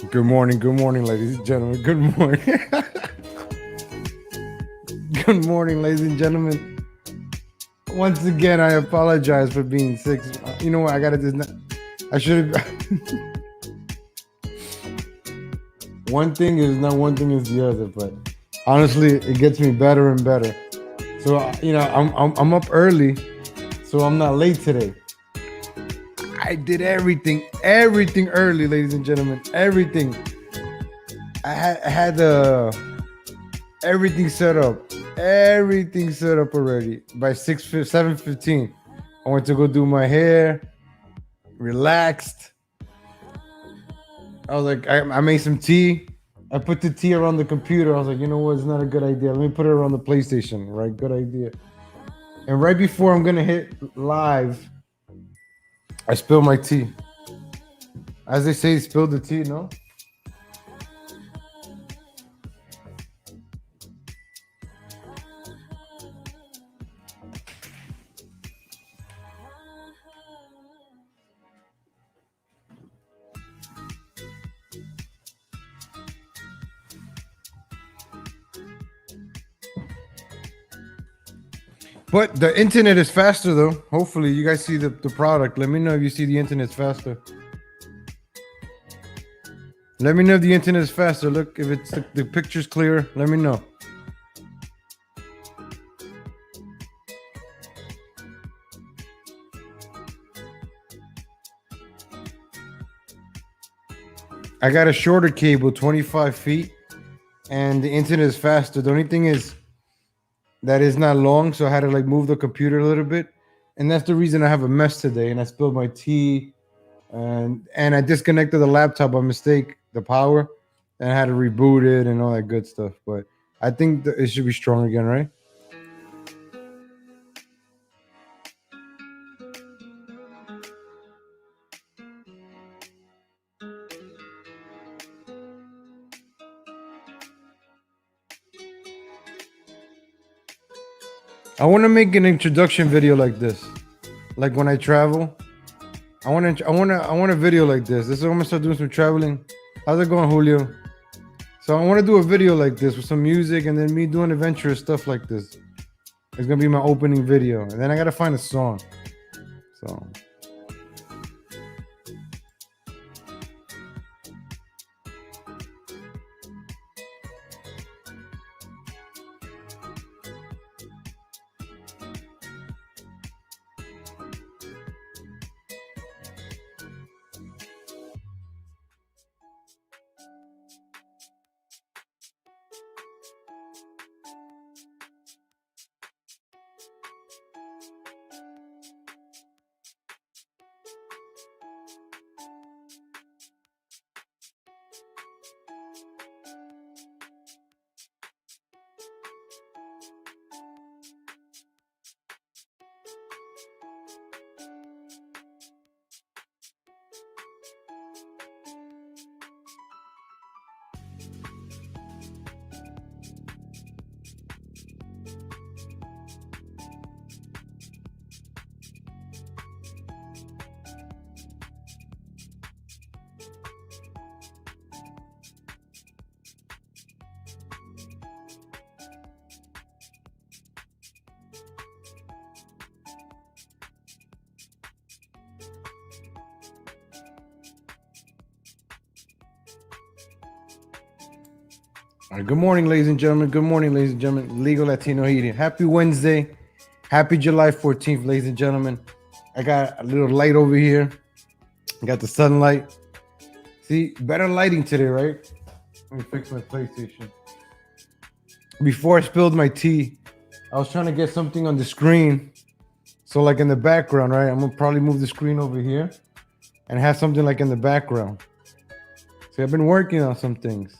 Good morning, ladies and gentlemen. Good morning. Good morning, ladies and gentlemen. Once again, I apologize for being sick. You know what? I gotta just. I should have. One thing is not one thing is the other, but honestly, it gets me better and better. So I'm up early, so I'm not late today. I did everything early, ladies and gentlemen, everything. I had everything set up already by 7:15. I went to go do my hair, relaxed. I was like, I made some tea. I put the tea around the computer. I was like, you know what? It's not a good idea. Let me put it around the PlayStation. Right, good idea. And right before I'm gonna hit live, I spilled my tea. As they say, spill the tea. No. But the internet is faster though. Hopefully, you guys see the product. Let me know if you see the internet's faster. Let me know if the internet is faster. Look, if it's the picture's clear, let me know. I got a shorter cable, 25 feet, and the internet is faster. The only thing is that is not long, so I had to like move the computer a little bit, and that's the reason I have a mess today. And I spilled my tea, and I disconnected the laptop by mistake, the power, and I had to reboot it and all that good stuff. But I think it should be strong again, right? I want to make an introduction video like this, like when I travel. I want a video like this. This is I'm gonna start doing some traveling. How's it going, Julio? So I want to do a video like this with some music and then me doing adventurous stuff like this. It's gonna be my opening video, and then I gotta find a song. So all right, good morning, ladies and gentlemen. Good morning, ladies and gentlemen. Legal Latino Heating. Happy Wednesday. Happy July 14th, ladies and gentlemen. I got a little light over here. I got the sunlight. See, better lighting today, right? Let me fix my PlayStation. Before I spilled my tea, I was trying to get something on the screen. So, like in the background, right? I'm gonna probably move the screen over here and have something like in the background. See, I've been working on some things.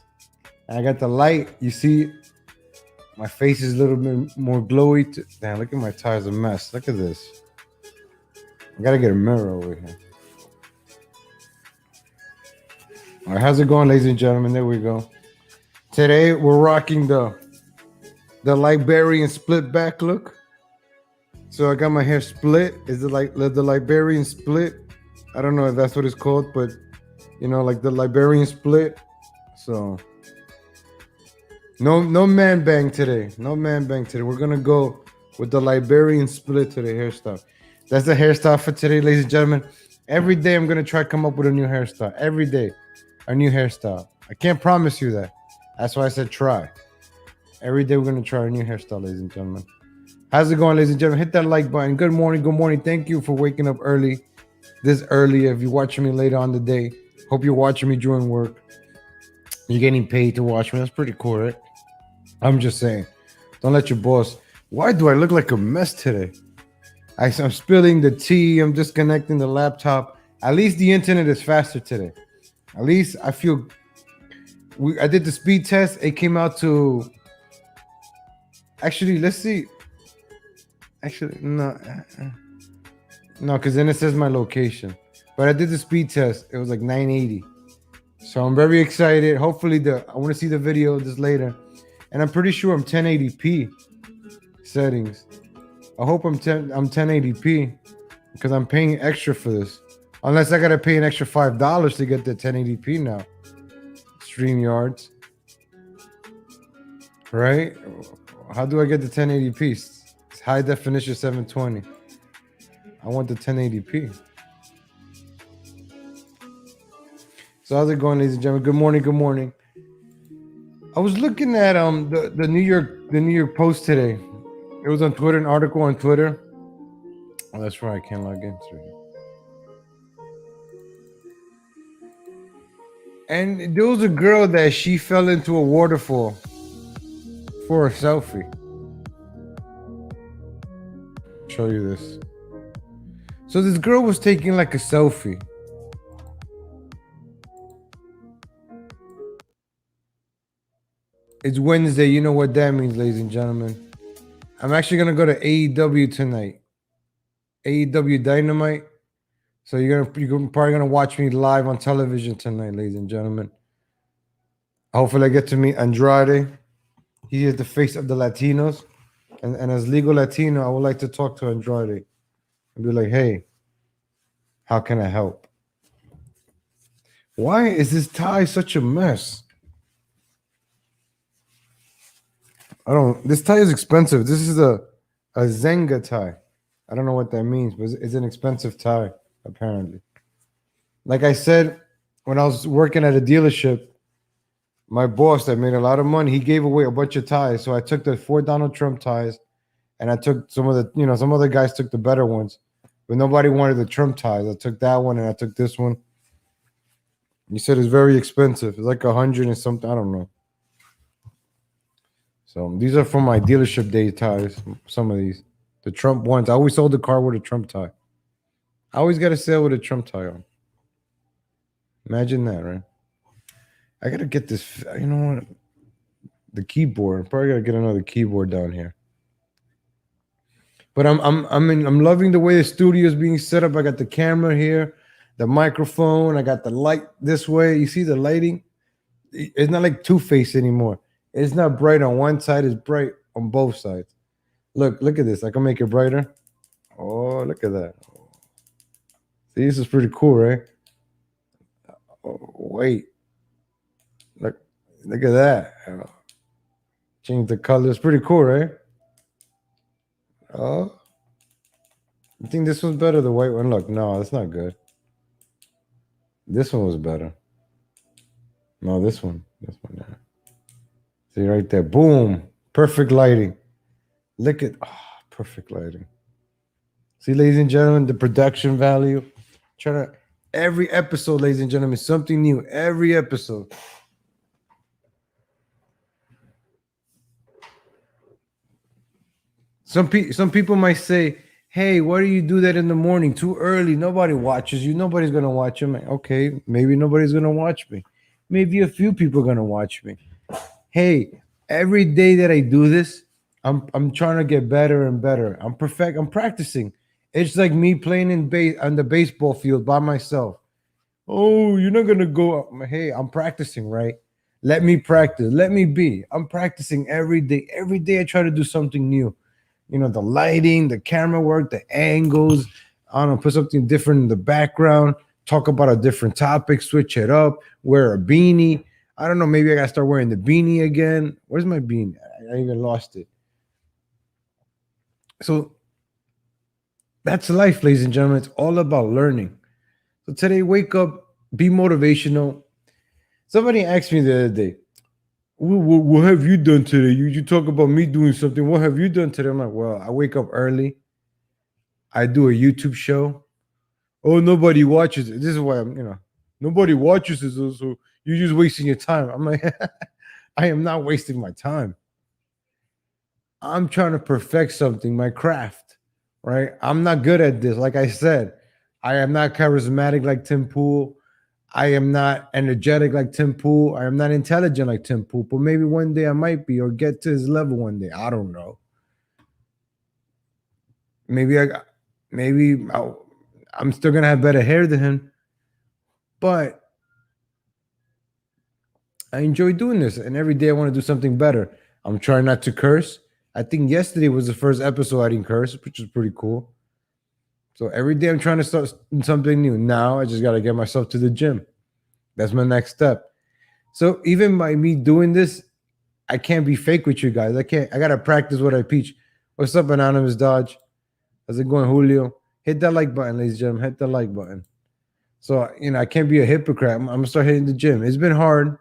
I got the light. You see, my face is a little bit more glowy. Damn, look at my tires, a mess. Look at this. I gotta get a mirror over here. All right, how's it going, ladies and gentlemen? There we go. Today we're rocking the Liberian split back look. So I got my hair split. Is it like the Liberian split? I don't know if that's what it's called, but like the Liberian split. So no man bang today. No man bang today. We're gonna go with the Liberian split to the hairstyle. That's the hairstyle for today, ladies and gentlemen. Every day I'm gonna try to come up with a new hairstyle. Every day, a new hairstyle. I can't promise you that. That's why I said try. Every day we're gonna try a new hairstyle, ladies and gentlemen. How's it going, ladies and gentlemen? Hit that like button. Good morning, good morning. Thank you for waking up early, this early. If you're watching me later on the day, hope you're watching me during work. You're getting paid to watch me. That's pretty cool, right? I'm just saying. Don't let your boss. Why do I look like a mess today? I'm spilling the tea. I'm disconnecting the laptop. At least the internet is faster today. At least I feel. I did the speed test. It came out to. Actually, let's see. Actually, no. No, because then it says my location. But I did the speed test. It was like 980. So I'm very excited. Hopefully, I want to see the video this later. And I'm pretty sure I'm 1080p settings. I hope I'm 1080p because I'm paying extra for this. Unless I gotta pay an extra $5 to get the 1080p now. StreamYards. Right? How do I get the 1080p? It's high definition 720. I want the 1080p. So how's it going, ladies and gentlemen? Good morning, good morning. I was looking at the New York Post today. It was on Twitter, an article on Twitter. Oh, that's right, I can't log in. And there was a girl that she fell into a waterfall for a selfie. Show you this. So this girl was taking like a selfie. It's Wednesday. You know what that means, ladies and gentlemen. I'm actually gonna go to AEW tonight. AEW Dynamite. So you're probably gonna watch me live on television tonight, ladies and gentlemen. Hopefully, I get to meet Andrade. He is the face of the Latinos, and as legal Latino, I would like to talk to Andrade and be like, "Hey, how can I help? Why is this tie such a mess? This tie is expensive. This is a Zenga tie. I don't know what that means, but it's an expensive tie, apparently. Like I said, when I was working at a dealership, my boss that made a lot of money, he gave away a bunch of ties. So I took the 4 Donald Trump ties, and I took some other guys took the better ones, but nobody wanted the Trump ties. I took that one and I took this one. He said it's very expensive. It's like 100 and something. I don't know. So these are from my dealership day ties. Some of these, the Trump ones. I always sold the car with a Trump tie. I always got to sell with a Trump tie on. Imagine that, right? I gotta get this. You know what? The keyboard. I'm probably gotta get another keyboard down here. But I'm loving the way the studio is being set up. I got the camera here, the microphone. I got the light this way. You see the lighting? It's not like Two-Face anymore. It's not bright on one side. It's bright on both sides. Look at this. I can make it brighter. Oh, look at that. See, this is pretty cool, right? Oh, wait. Look at that. Change the color. It's pretty cool, right? Oh. I think this one's better, the white one. Look, no, that's not good. This one was better. No, this one. This one, yeah. See right there. Boom. Perfect lighting. Look at perfect lighting. See, ladies and gentlemen, the production value. Every episode, ladies and gentlemen, something new. Every episode. Some people might say, "Hey, why do you do that in the morning? Too early. Nobody watches you. Nobody's gonna watch you." Okay, maybe nobody's gonna watch me. Maybe a few people are gonna watch me. Hey, every day that I do this, I'm trying to get better and better. I'm practicing. It's like me playing on the baseball field by myself. Oh, you're not gonna go up. Hey, I'm practicing, right? Let me practice. Let me be. I'm practicing every day. Every day I try to do something new. The lighting, the camera work, the angles. I don't know, put something different in the background, talk about a different topic, switch it up, wear a beanie. I don't know. Maybe I gotta start wearing the beanie again. Where's my beanie? I even lost it. So that's life, ladies and gentlemen. It's all about learning. So today, wake up, be motivational. Somebody asked me the other day, what have you done today? You talk about me doing something. What have you done today? I'm like, well, I wake up early. I do a YouTube show. Oh, nobody watches it. This is why nobody watches it. So you're just wasting your time. I'm like, I am not wasting my time. I'm trying to perfect something, my craft, right? I'm not good at this. Like I said, I am not charismatic like Tim Pool. I am not energetic like Tim Pool. I am not intelligent like Tim Pool. But maybe one day I might be or get to his level one day. I don't know. Maybe I'm still gonna have better hair than him, but I enjoy doing this, and every day I want to do something better. I'm trying not to curse. I think yesterday was the first episode I didn't curse, which is pretty cool. So every day I'm trying to start something new. Now I just got to get myself to the gym. That's my next step. So even by me doing this, I can't be fake with you guys. I can't. I got to practice what I preach. What's up, Anonymous Dodge? How's it going, Julio? Hit that like button, ladies and gentlemen. Hit the like button. So, I can't be a hypocrite. I'm going to start hitting the gym. It's been hard,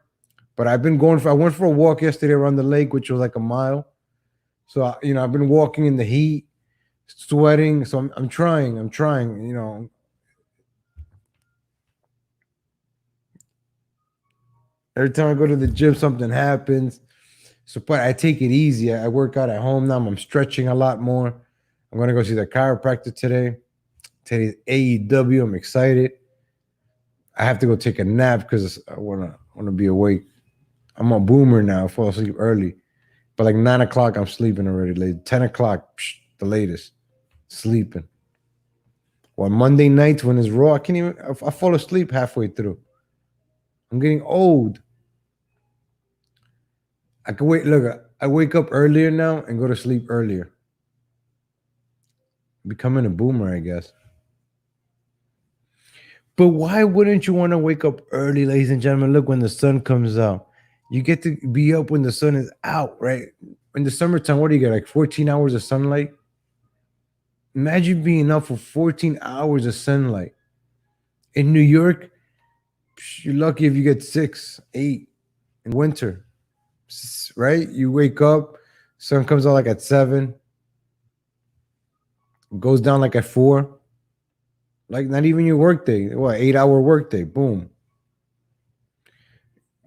but I went for a walk yesterday around the lake, which was like a mile. So, I've been walking in the heat, sweating. So I'm trying. Every time I go to the gym, something happens. So, but I take it easy. I work out at home now. I'm stretching a lot more. I'm going to go see the chiropractor today. Today's AEW. I'm excited. I have to go take a nap because I want to be awake. I'm a boomer now. I fall asleep early. But like 9 o'clock, I'm sleeping already. Like 10 o'clock, the latest, sleeping. Well, Monday nights when it's raw, I fall asleep halfway through. I'm getting old. I can wait. Look, I wake up earlier now and go to sleep earlier. Becoming a boomer, I guess. But why wouldn't you want to wake up early, ladies and gentlemen? Look, when the sun comes out, you get to be up when the sun is out, right? In the summertime, what do you get? Like 14 hours of sunlight? Imagine being up for 14 hours of sunlight. In New York, you're lucky if you get 6, 8 in winter, right? You wake up, sun comes out like at 7, goes down like at 4. Like not even your workday. What, 8-hour workday? Boom.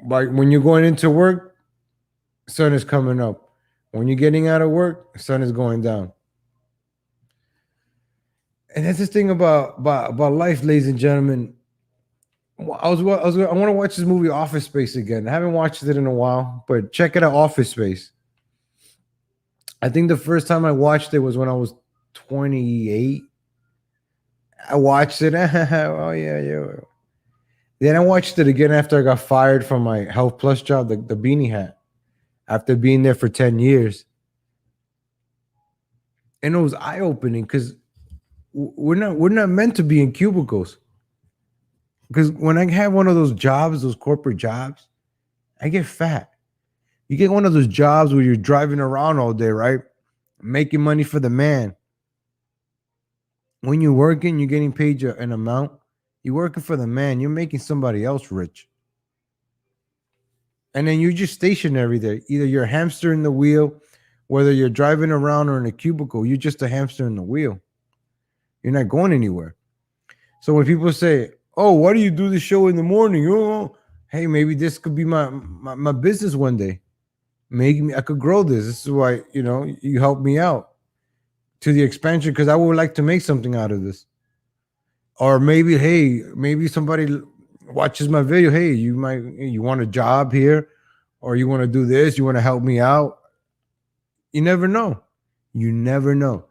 Like when you're going into work, sun is coming up. When you're getting out of work, sun is going down. And that's the thing about life, ladies and gentlemen. I want to watch this movie Office Space again. I haven't watched it in a while, but check it out, Office Space. I think the first time I watched it was when I was 28. I watched it. Oh yeah. Then I watched it again after I got fired from my Health Plus job, the beanie hat, after being there for 10 years. And it was eye-opening because we're not meant to be in cubicles. Because when I have one of those jobs, those corporate jobs, I get fat. You get one of those jobs where you're driving around all day, right? Making money for the man. When you're working, you're getting paid an amount. You're working for the man. You're making somebody else rich. And then you're just stationary there. Either you're a hamster in the wheel, whether you're driving around or in a cubicle, you're just a hamster in the wheel. You're not going anywhere. So when people say, "Oh, why do you do this show in the morning?" Oh, hey, maybe this could be my business one day. Maybe I could grow this. This is why, you help me out to the expansion because I would like to make something out of this. Or maybe, hey, maybe somebody watches my video. Hey, you want a job here, or you want to do this? You want to help me out? You never know. You never know.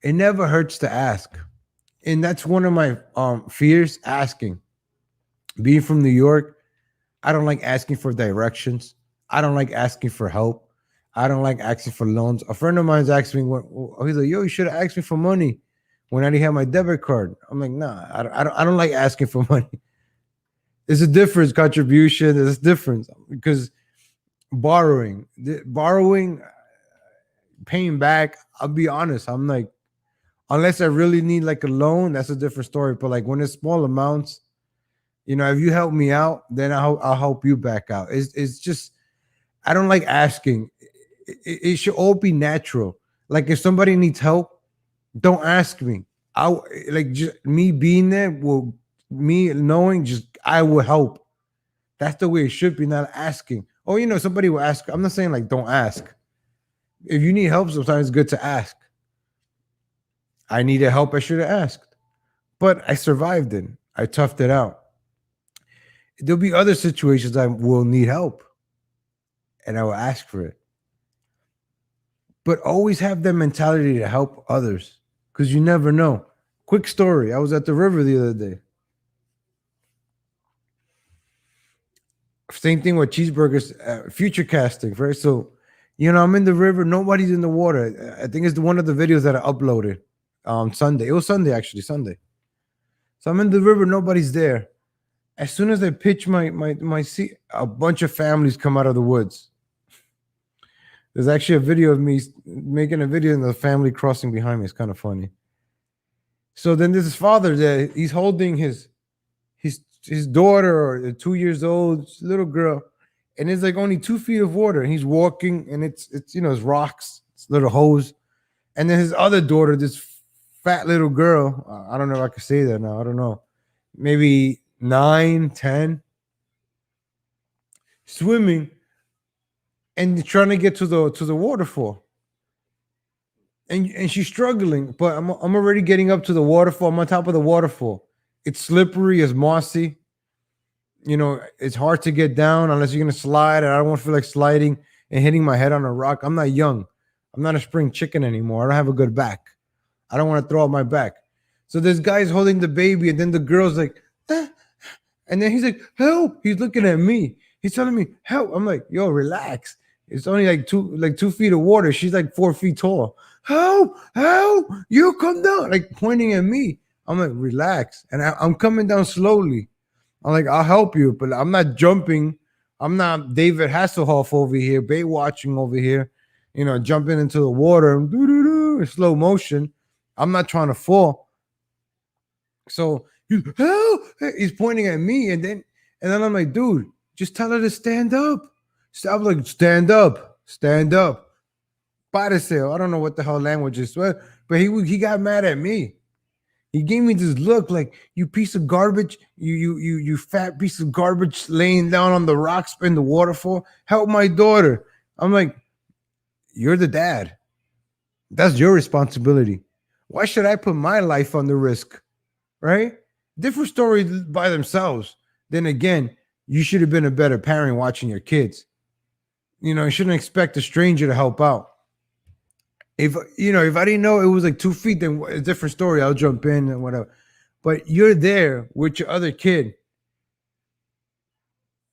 It never hurts to ask. And that's one of my fears, asking. Being from New York, I don't like asking for directions. I don't like asking for help. I don't like asking for loans. A friend of mine's asked me, he's like, yo, you should have asked me for money when I didn't have my debit card. I'm like, nah, I don't like asking for money. There's a difference, contribution. There's a difference because borrowing, paying back. I'll be honest. I'm like, unless I really need like a loan, that's a different story. But like when it's small amounts, if you help me out, then I'll help you back out. It's just I don't like asking. It should all be natural. Like if somebody needs help, don't ask me. I like just me being there will me knowing just I will help. That's the way it should be, not asking. Oh, somebody will ask. I'm not saying like don't ask. If you need help, sometimes it's good to ask. I needed help. I should have asked, but I survived it. I toughed it out. There'll be other situations I will need help, and I will ask for it. But always have that mentality to help others because you never know. Quick story. I was at the river the other day. Same thing with cheeseburgers, future casting, right? So, I'm in the river. Nobody's in the water. I think it's one of the videos that I uploaded Sunday. It was Sunday, actually, Sunday. So I'm in the river. Nobody's there. As soon as I pitch my seat, a bunch of families come out of the woods. There's actually a video of me making a video and the family crossing behind me. It's kind of funny. So then there's his father there. He's holding his daughter, or 2 years old little girl, and it's like only 2 feet of water. And he's walking, and it's it's rocks, it's little hose. And then his other daughter, this fat little girl. I don't know if I can say that now. I don't know, maybe 9, 10, swimming and trying to get to the waterfall. And she's struggling, but I'm already getting up to the waterfall. I'm on top of the waterfall. It's slippery, it's mossy. It's hard to get down unless you're gonna slide, and I don't want to feel like sliding and hitting my head on a rock. I'm not young. I'm not a spring chicken anymore. I don't have a good back. I don't want to throw out my back. So this guy's holding the baby, and then the girl's like, ah. And then he's like, help. He's looking at me. He's telling me, help. I'm like, yo, relax. It's only like 2 feet of water. She's like 4 feet tall. Help, you come down. Like pointing at me. I'm like, relax. And I'm coming down slowly. I'm like, I'll help you, but I'm not jumping. I'm not David Hasselhoff over here, bait watching over here, jumping into the water in slow motion. I'm not trying to fall. So he's pointing at me, and then I'm like, dude, just tell her to stand up. I'm like, stand up. Pareceo. I don't know what the hell language is, but he got mad at me. He gave me this look like, you piece of garbage, you fat piece of garbage laying down on the rocks in the waterfall. Help my daughter. I'm like, you're the dad. That's your responsibility. Why should I put my life on the risk? Right? Different stories by themselves. Then again, you should have been a better parent watching your kids. You shouldn't expect a stranger to help out. If I didn't know it was like 2 feet, then a different story. I'll jump in and whatever. But you're there with your other kid,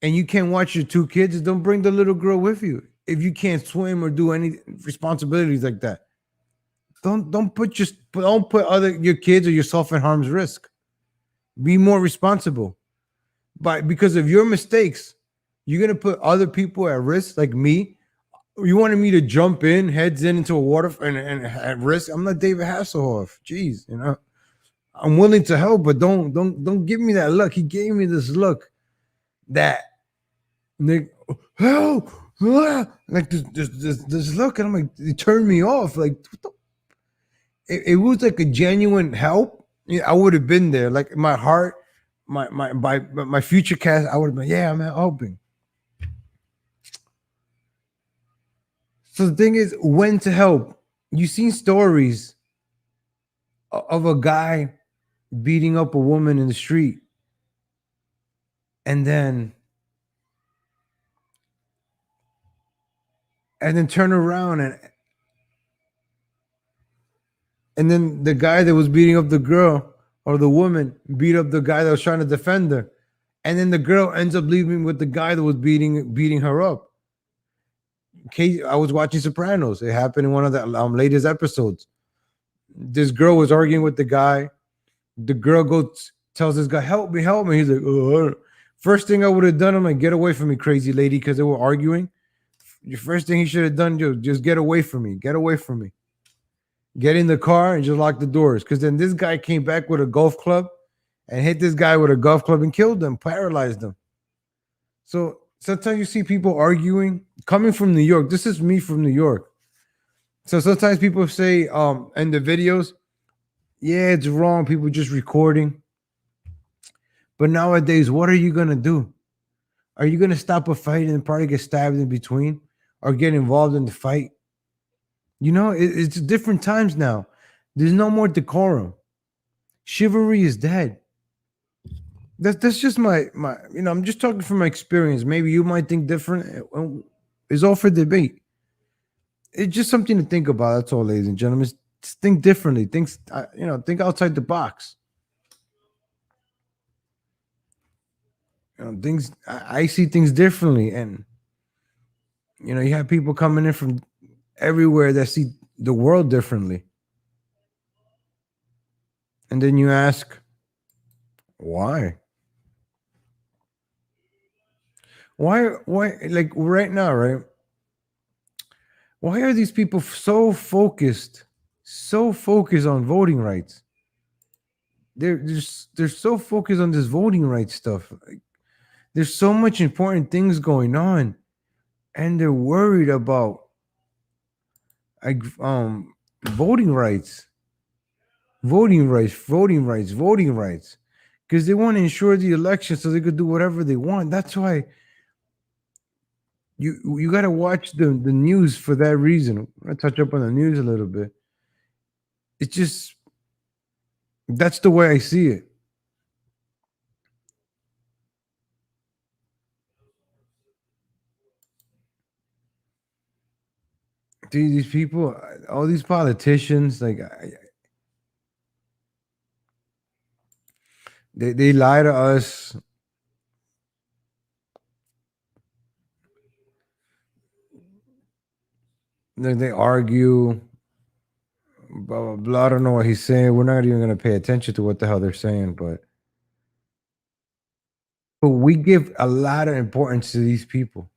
and you can't watch your 2 kids. Don't bring the little girl with you. If you can't swim or do any responsibilities like that, don't put your kids or yourself in harm's risk. Be more responsible. Because of your mistakes, you're gonna put other people at risk, like me. You wanted me to jump in, heads into a water and at risk. I'm not David Hasselhoff. Jeez, I'm willing to help, but don't give me that look. He gave me this look that help, like this look, and I'm like, it turned me off. Like, it was like a genuine help. I would have been there. Like my heart, my future cast, I would have been, yeah, I'm helping. So the thing is, when to help. You've seen stories of a guy beating up a woman in the street, and then turn around, and then the guy that was beating up the girl or the woman beat up the guy that was trying to defend her, and then the girl ends up leaving with the guy that was beating her up. I was watching Sopranos. It happened in one of the latest episodes. This girl was arguing with the guy. The girl goes tells this guy, "Help me, help me." He's like, "Oh." First thing I would have done, I'm like, "Get away from me, crazy lady," because they were arguing. The first thing he should have done, just get away from me. Get away from me. Get in the car and just lock the doors. Because then this guy came back with a golf club and hit this guy with a golf club and killed him, paralyzed him. So sometimes you see people arguing coming from New York. This is me from New York. So sometimes people say in the videos, yeah, it's wrong. People just recording. But nowadays, what are you gonna do? Are you gonna stop a fight and probably get stabbed in between or get involved in the fight? It's different times now. There's no more decorum. Chivalry is dead. That's just my. I'm just talking from my experience. Maybe you might think different. It's all for debate. It's just something to think about. That's all, ladies and gentlemen. Just think differently. Think outside the box. Things. I see things differently, and you have people coming in from everywhere that see the world differently, and then you ask, why? Why? Like right now, right? Why are these people so focused on voting rights? They're so focused on this voting rights stuff. Like, there's so much important things going on, and they're worried about like voting rights, voting rights, because they want to ensure the election so they could do whatever they want. That's why you got to watch the news for that reason. I touch up on the news a little bit. It's just that's the way I see it. These people, all these politicians, like they lie to us. They argue, blah blah blah. I don't know what he's saying. We're not even going to pay attention to what the hell they're saying, but we give a lot of importance to these people,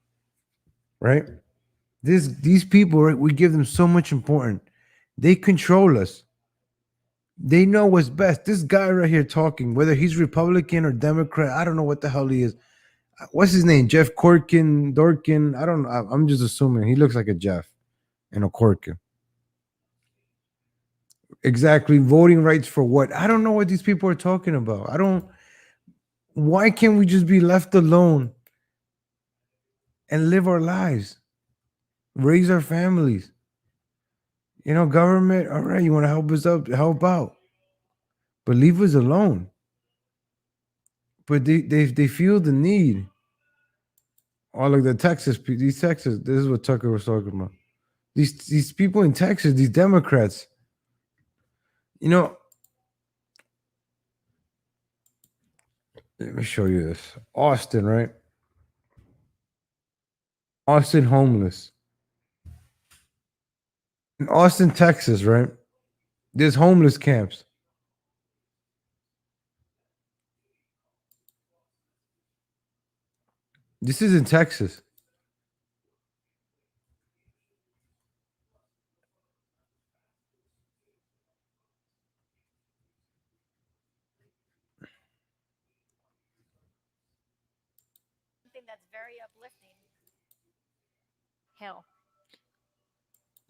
right? These people, right, we give them so much importance. They control us. They know what's best. This guy right here talking, whether he's Republican or Democrat, I don't know what the hell he is. What's his name? Jeff Corkin, Dorkin. I don't know. I'm just assuming he looks like a Jeff and a Corkin. Exactly. Voting rights for what? I don't know what these people are talking about. I don't. Why can't we just be left alone and live our lives, raise our families? Government. All right, you want to help us up, help out, but leave us alone. But they feel the need. Oh, look, these Texas. This is what Tucker was talking about. These people in Texas, these Democrats. You know, let me show you this. Austin, right? Austin homeless. In Austin, Texas, right? There's homeless camps. This is in Texas.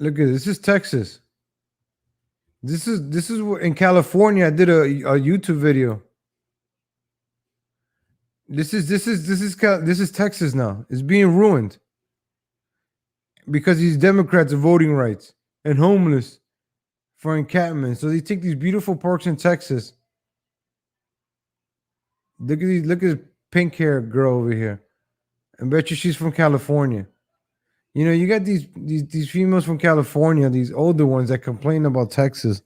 Look at this. This is Texas. This is what in California. I did a YouTube video. This is Texas now. It's being ruined because these Democrats are voting rights and homeless for encampment. So they take these beautiful parks in Texas. Look at this pink hair girl over here. I bet you she's from California. You got these females from California, these older ones that complain about Texas.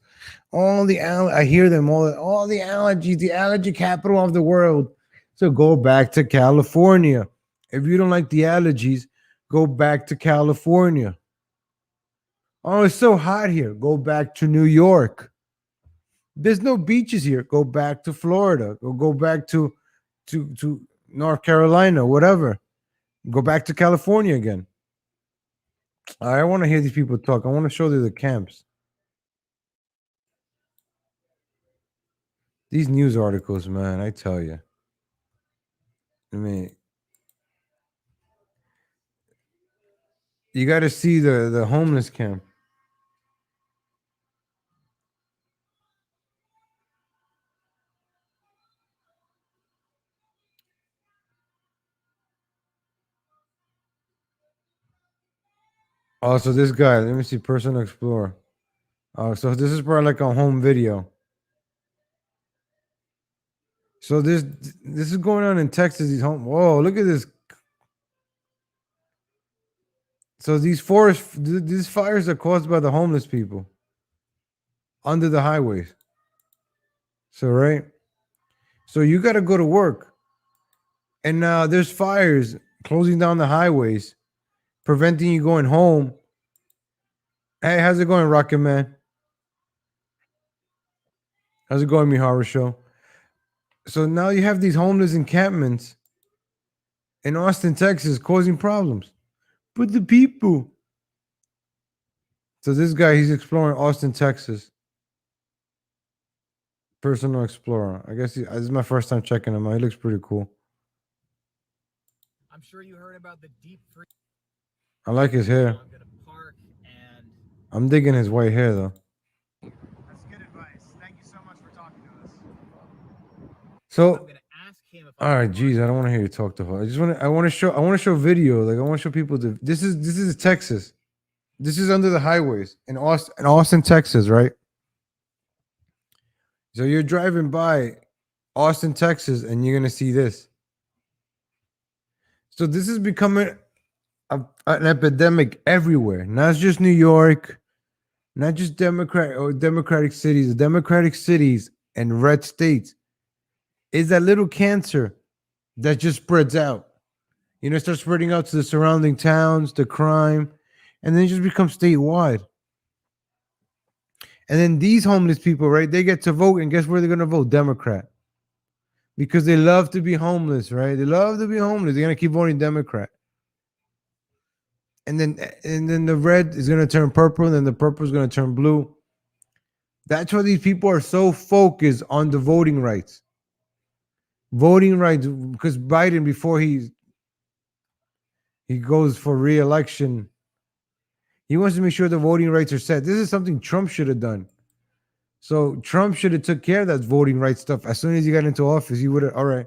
I hear them all the allergies, the allergy capital of the world. So go back to California. If you don't like the allergies, go back to California. Oh, it's so hot here. Go back to New York. There's no beaches here. Go back to Florida. Go back to North Carolina, whatever. Go back to California again. I want to hear these people talk. I want to show you the camps. These news articles, man, I tell you. I mean, you got to see the homeless camp. Oh, so this guy, let me see, personal explorer. Oh, so this is probably like a home video. So this is going on in Texas. These home. Whoa, look at this. So these fires are caused by the homeless people under the highways. So right. So you got to go to work, and now there's fires closing down the highways, preventing you going home. Hey, how's it going, Rocket Man? How's it going, Me Horror Show? So now you have these homeless encampments in Austin, Texas, causing problems. But the people. So this guy, he's exploring Austin, Texas. Personal explorer. I guess this is my first time checking him out. He looks pretty cool. I'm sure you heard about the deep freeze. I like his hair. I'm gonna park and. I'm digging his white hair though. That's good advice. Thank you so much for talking to us. So, I'm gonna ask him if. all right, geez, I don't want to hear you talk to her. I want to show video. Like I want to show people this is Texas. This is under the highways in Austin, Texas, right? So you're driving by Austin, Texas, and you're gonna see this. So this is becoming an epidemic everywhere. Not just New York, not just democratic cities. The democratic cities and red states is that little cancer that just spreads out. You know, it starts spreading out to the surrounding towns, the crime, and then it just becomes statewide. And then these homeless people, right? They get to vote, and guess where they're gonna vote? Democrat. Because they love to be homeless, right? They love to be homeless. They're gonna keep voting Democrat. And then the red is gonna turn purple, and then the purple is gonna turn blue. That's why these people are so focused on the voting rights. Voting rights, because Biden, before he goes for re-election, he wants to make sure the voting rights are set. This is something Trump should have done. So Trump should have took care of that voting rights stuff as soon as he got into office. He would have, all right,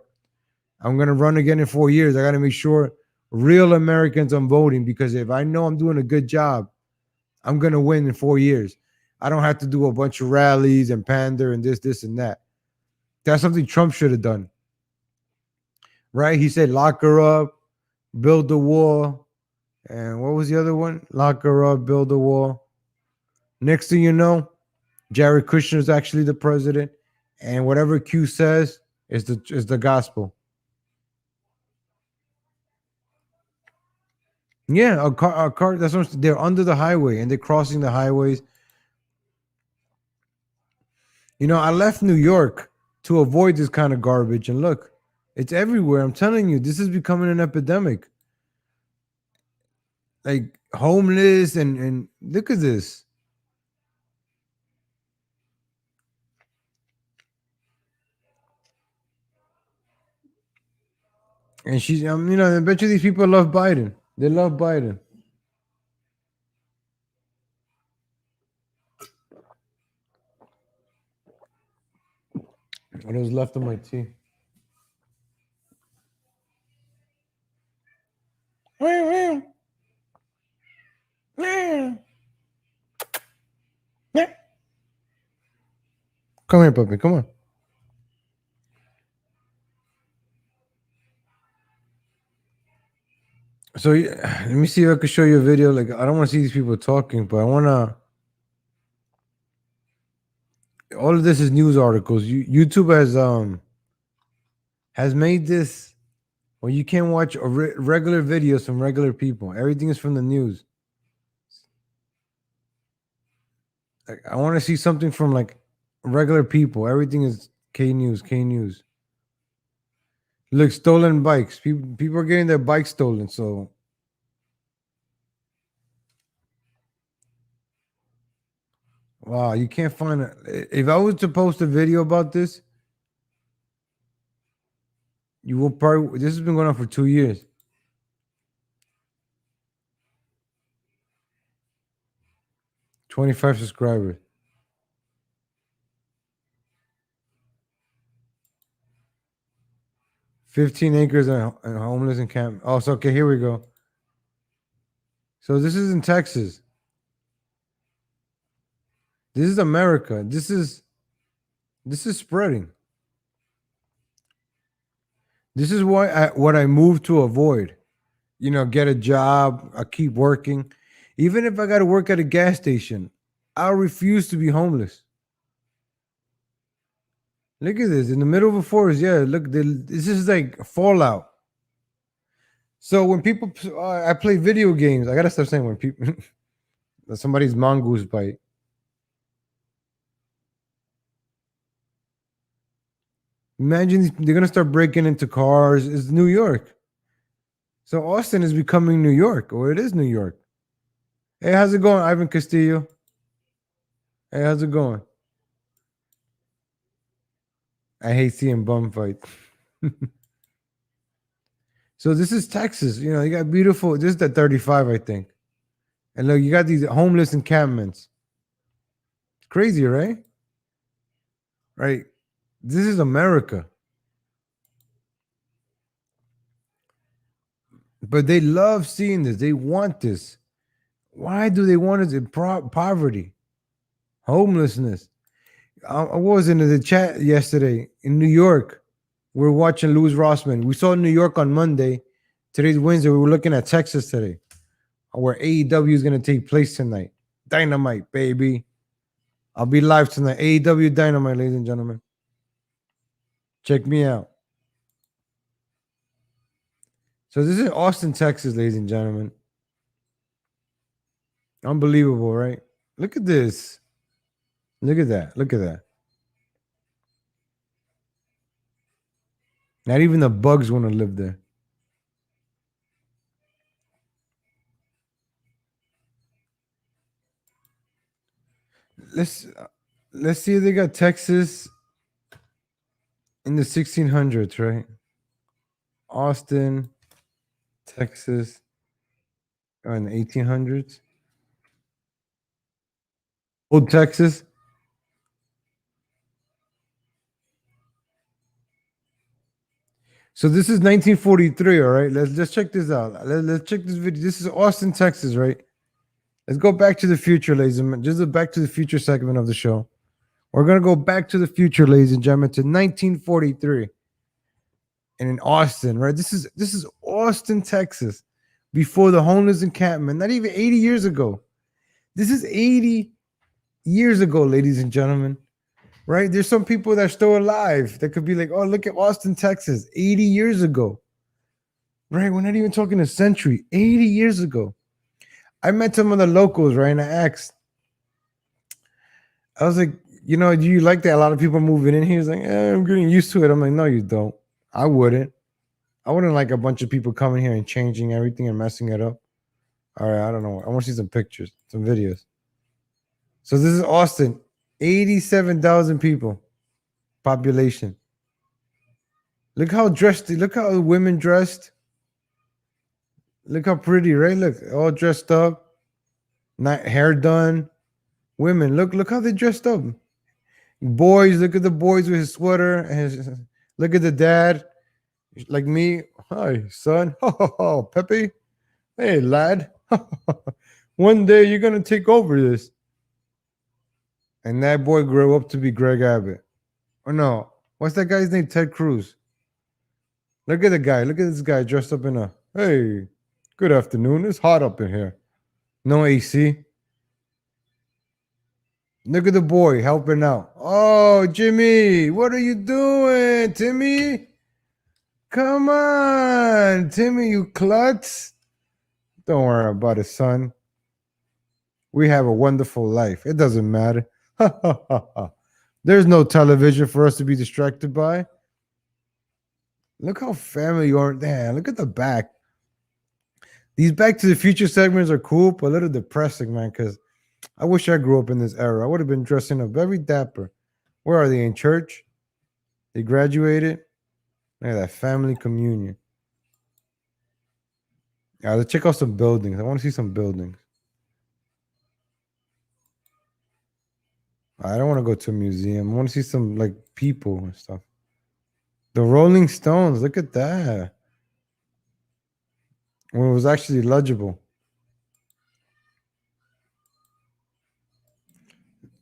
I'm gonna run again in 4 years. I gotta make sure real Americans I'm voting, because if I know I'm doing a good job, I'm gonna win in 4 years. I don't have to do a bunch of rallies and pander and this and that. That's something Trump should have done. Right? He said lock her up, build the wall. And what was the other one? Lock her up, build the wall. Next thing you know, Jared Kushner is actually the president, and whatever Q says is the gospel. Yeah, a car. That's what they're under the highway and they're crossing the highways. You know, I left New York to avoid this kind of garbage, and look, it's everywhere. I'm telling you, this is becoming an epidemic. Like homeless and look at this. And she's, you know, I bet you these people love Biden. They love Biden. What was left of my tea? Come here, puppy. Come on. So let me see if I can show you a video. Like I don't want to see these people talking, but I want to. All of this is news articles. YouTube has made this where you can't watch regular videos from regular people. Everything is from the news. Like I want to see something from like Regular people. Everything is K News, K News. Look, stolen bikes. People are getting their bikes stolen. So, wow, you can't find it. If I was to post a video about this, you will probably. This has been going on for 2 years. 25 subscribers. 15 acres and homeless encampment. Oh, so okay, here we go. So this is in Texas. This is America. This is spreading. This is what I moved to avoid. Get a job. I keep working. Even if I got to work at a gas station, I'll refuse to be homeless. Look at this in the middle of a forest. Yeah, look, this is like Fallout. So when people, I play video games. I gotta stop saying when people, somebody's mongoose bite. Imagine they're gonna start breaking into cars. It's New York. So Austin is becoming New York, or it is New York. Hey, how's it going, Ivan Castillo? Hey, how's it going? I hate seeing bum fights. So this is Texas. You got beautiful. This is the 35, I think. And look, you got these homeless encampments. It's crazy, right? Right. This is America. But they love seeing this. They want this. Why do they want it? Poverty, homelessness. I was in the chat yesterday in New York. We're watching Louis Rossman. We saw New York on Monday. Today's Wednesday. We were looking at Texas today, where AEW is going to take place tonight. Dynamite, baby. I'll be live tonight. AEW Dynamite, ladies and gentlemen. Check me out. So this is Austin, Texas, ladies and gentlemen. Unbelievable, right? Look at this. Look at that. Look at that. Not even the bugs want to live there. Let's let's see if they got Texas in the 1600s, right? Austin, Texas, in the 1800s. Old Texas. So this is 1943, all right? Let's check this out. Let's check this video. This is Austin, Texas, right? Let's go back to the future, ladies and gentlemen. Just the back to the future segment of the show. We're gonna go back to the future, ladies and gentlemen, to 1943. And in Austin, right? This is Austin, Texas, before the homeless encampment, not even 80 years ago. This is 80 years ago, ladies and gentlemen. Right? There's some people that are still alive that could be like, oh, look at Austin, Texas, 80 years ago. Right? We're not even talking a century, 80 years ago. I met some of the locals, right? And I was like, do you like that a lot of people are moving in here? He's like, I'm getting used to it. I'm like, no, you don't. I wouldn't. I wouldn't like a bunch of people coming here and changing everything and messing it up. All right, I don't know. I want to see some pictures, some videos. So this is Austin, 87,000 people, population. Look how dressed, look how the women dressed. Look how pretty, right? Look, all dressed up, not hair done. Women, look how they dressed up. Boys, look at the boys with his sweater. Look at the dad, like me. Hi, son. Oh, Pepe. Hey, lad. One day you're gonna take over this. And that boy grew up to be Greg Abbott. Or no, what's that guy's name? Ted Cruz. Look at the guy. Look at this guy dressed up in a, hey, good afternoon. It's hot up in here. No AC. Look at the boy helping out. Oh, Jimmy, what are you doing, Timmy? Come on, Timmy, you klutz. Don't worry about it, son. We have a wonderful life. It doesn't matter. There's no television for us to be distracted by. Look how family oriented. Damn, look at the back. These Back to the Future segments are cool, but a little depressing, man, because I wish I grew up in this era. I would have been dressing up very dapper. Where are they? In church? They graduated? Look at that family communion. Yeah, let's check out some buildings. I want to see some buildings. I don't want to go to a museum. I want to see some like people and stuff. The Rolling Stones, look at that. When it was actually legible.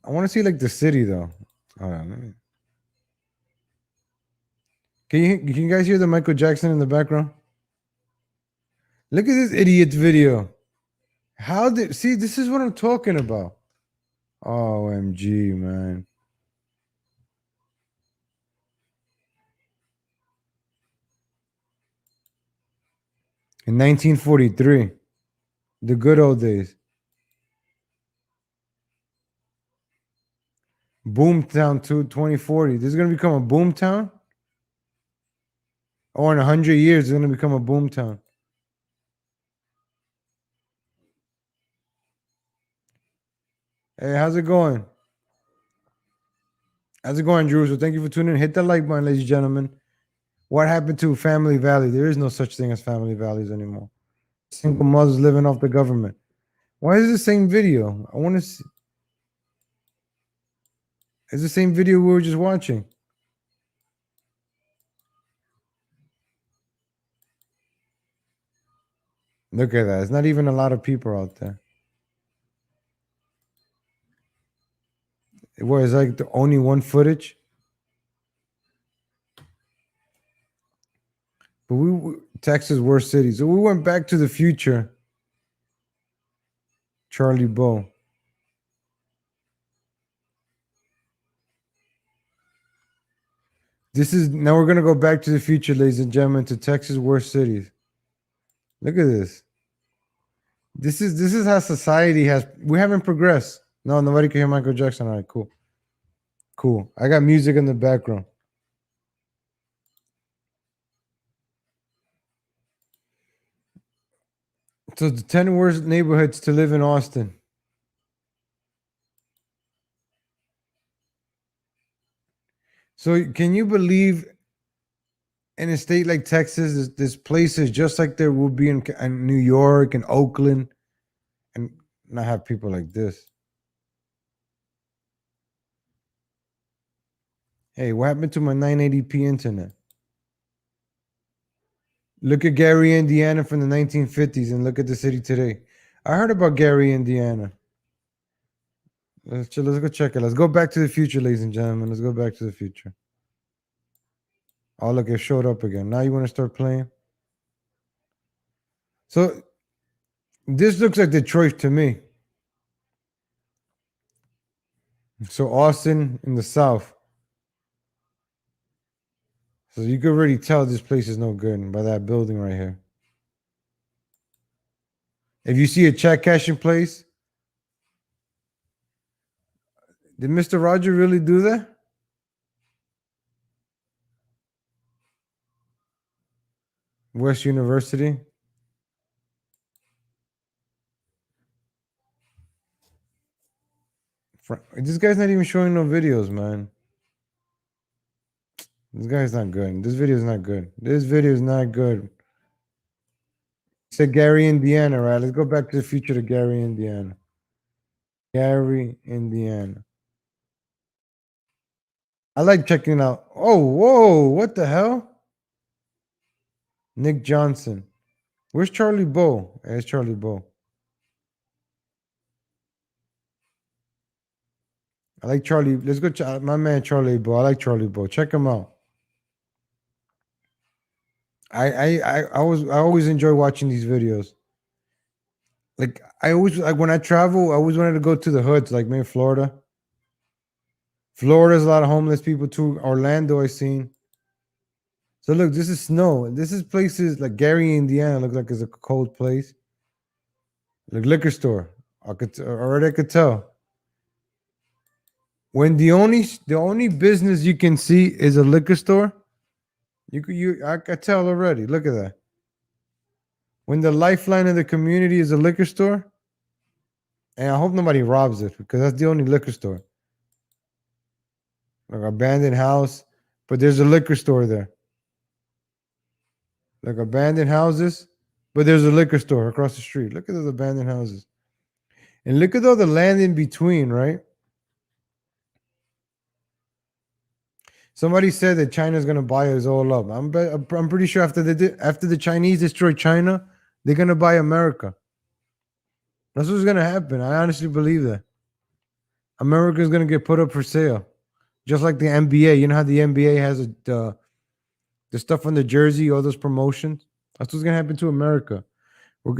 I want to see like the city though. Hold on, can you guys hear the Michael Jackson in the background? Look at this idiot video. How did see this is what I'm talking about. OMG, man. In 1943, the good old days. Boomtown to 2040. This is gonna become a boomtown? Or in 100 years, it's gonna become a boomtown. Hey, how's it going? How's it going, Drew? So thank you for tuning in. Hit that like button, ladies and gentlemen. What happened to Family Valley? There is no such thing as Family Valleys anymore. Single mothers living off the government. Why is it the same video? I want to see. It's the same video we were just watching. Look at that. It's not even a lot of people out there. It was like the only one footage. But Texas worst city. So we went back to the future. Charlie Bow. This is now we're gonna go back to the future, ladies and gentlemen, to Texas worst cities. Look at this. This is how society has. We haven't progressed. No, nobody can hear Michael Jackson. All right, cool, cool. I got music in the background. So the 10 worst neighborhoods to live in Austin. So can you believe in a state like Texas, there's places just like there will be in New York and Oakland, and not have people like this? Hey, what happened to my 980p internet? Look at Gary, Indiana from the 1950s and look at the city today. I heard about Gary, Indiana. Let's go check it. Let's go back to the future, ladies and gentlemen. Let's go back to the future. Oh, look, it showed up again. Now you want to start playing? So this looks like Detroit to me. So Austin in the south. So you could already tell this place is no good by that building right here. If you see a check cashing place, did Mr. Roger really do that? West University. This guy's not even showing no videos, man. This guy's not good. This video is not good. This video is not good. It said Gary, Indiana, right? Let's go back to the future to Gary, Indiana. Gary, Indiana. I like checking out. Oh, whoa, what the hell? Nick Johnson. Where's Charlie Bow? There's Charlie Bow. I like Charlie. Let's go. My man Charlie Bow. I like Charlie Bow. Check him out. I always enjoy watching these videos. Like I always like when I travel, I always wanted to go to the hoods, like maybe Florida. Florida's a lot of homeless people too. Orlando, I seen. So look, this is snow. This is places like Gary, Indiana. Looks like it's a cold place. Like liquor store. I could already I could tell. When the only business you can see is a liquor store, I can tell already. Look at that. When the lifeline of the community is a liquor store, and I hope nobody robs it because that's the only liquor store. Like abandoned house, but there's a liquor store there. Like abandoned houses, but there's a liquor store across the street. Look at those abandoned houses. And look at all the land in between, right? Somebody said that China's gonna buy us all up. I'm pretty sure after the Chinese destroy China, they're gonna buy America. That's what's gonna happen. I honestly believe that. America's gonna get put up for sale, just like the NBA. You know how the NBA has the stuff on the jersey, all those promotions. That's what's gonna happen to America.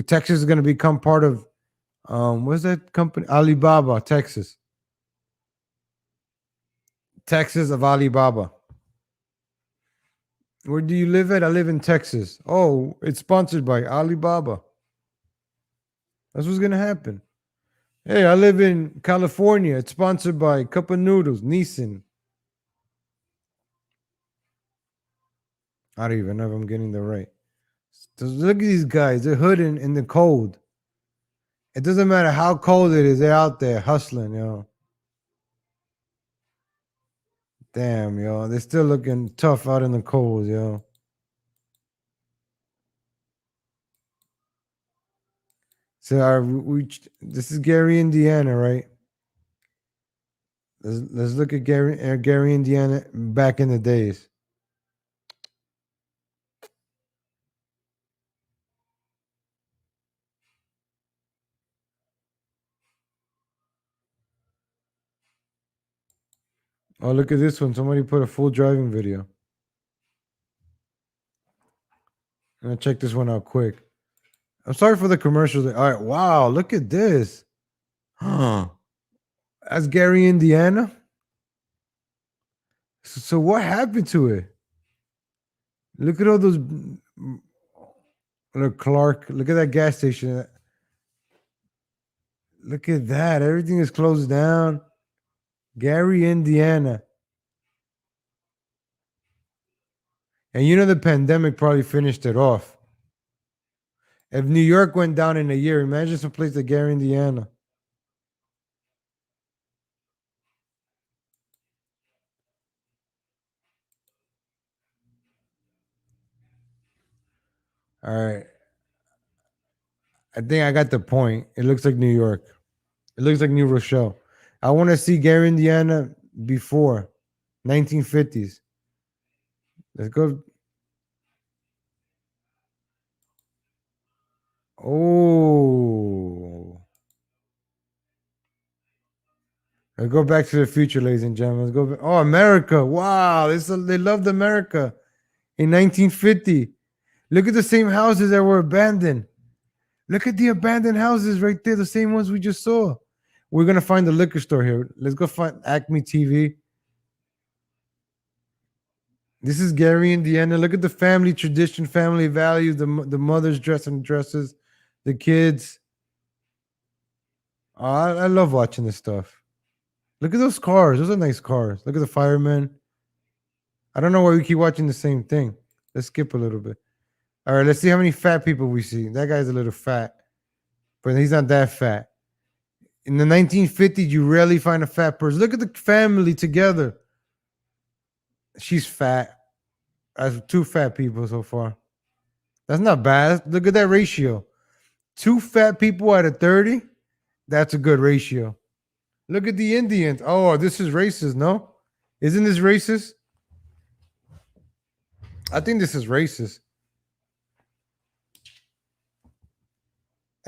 Texas is gonna become part of what's that company? Alibaba, Texas. Texas of Alibaba. Where do you live at? I live in Texas. Oh, it's sponsored by Alibaba. That's what's gonna happen. Hey, I live in California. It's sponsored by Cup of Noodles, Nissan. I don't even know if I'm getting the right. Just look at these guys. They're hooding in the cold. It doesn't matter how cold it is. They're out there hustling, yo. Damn, yo. They're still looking tough out in the cold, yo. So this is Gary, Indiana, right? Let's look at Gary, Indiana back in the days. Oh, look at this one. Somebody put a full driving video. I'm gonna check this one out quick. I'm sorry for the commercials. All right, wow, look at this. Huh. That's Gary, Indiana. So what happened to it? Look at all those. Look, Clark. Look at that gas station. Look at that. Everything is closed down. Gary, Indiana. And you know the pandemic probably finished it off. If New York went down in a year, imagine some place like Gary, Indiana. All right. I think I got the point. It looks like New York. It looks like New Rochelle. I want to see Gary, Indiana before 1950s. Let's go. Oh. Let's go back to the future, ladies and gentlemen. Let's go back. Oh, America. Wow. They loved America in 1950. Look at the same houses that were abandoned. Look at the abandoned houses right there, the same ones we just saw. We're going to find the liquor store here. Let's go find Acme TV. This is Gary, Indiana. Look at the family tradition, family values, the mothers dressing dresses, the kids. Oh, I love watching this stuff. Look at those cars. Those are nice cars. Look at the firemen. I don't know why we keep watching the same thing. Let's skip a little bit. All right, let's see how many fat people we see. That guy's a little fat, but he's not that fat. In the 1950s, you rarely find a fat person. Look at the family together. She's fat. That's two fat people so far. That's not bad. Look at that ratio. Two fat people out of 30. That's a good ratio. Look at the Indians. Oh, this is racist, no? Isn't this racist? I think this is racist.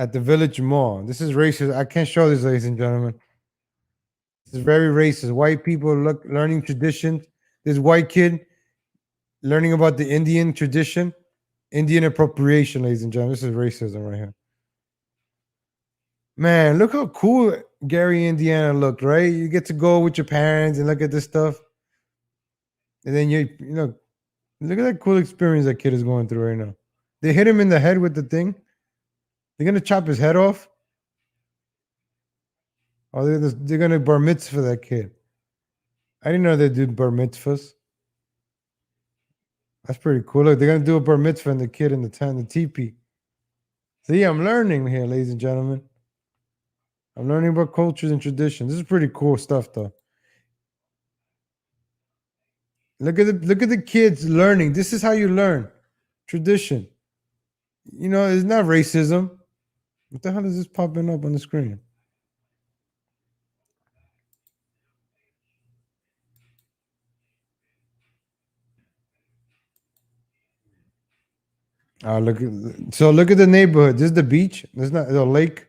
At the Village Mall. This is racist. I can't show this, ladies and gentlemen. This is very racist. White people learning traditions. This white kid learning about the Indian tradition. Indian appropriation, ladies and gentlemen. This is racism right here. Man, look how cool Gary, Indiana looked, right? You get to go with your parents and look at this stuff. And then look at that cool experience that kid is going through right now. They hit him in the head with the thing. They're gonna chop his head off. Oh, they're gonna bar mitzvah that kid. I didn't know they did bar mitzvahs. That's pretty cool. Look, they're gonna do a bar mitzvah and the kid in the tent, the teepee. See, I'm learning here, ladies and gentlemen. I'm learning about cultures and traditions. This is pretty cool stuff, though. Look at the kids learning. This is how you learn tradition. It's not racism. What the hell is this popping up on the screen? Look at the neighborhood. This is the beach. There's not a lake.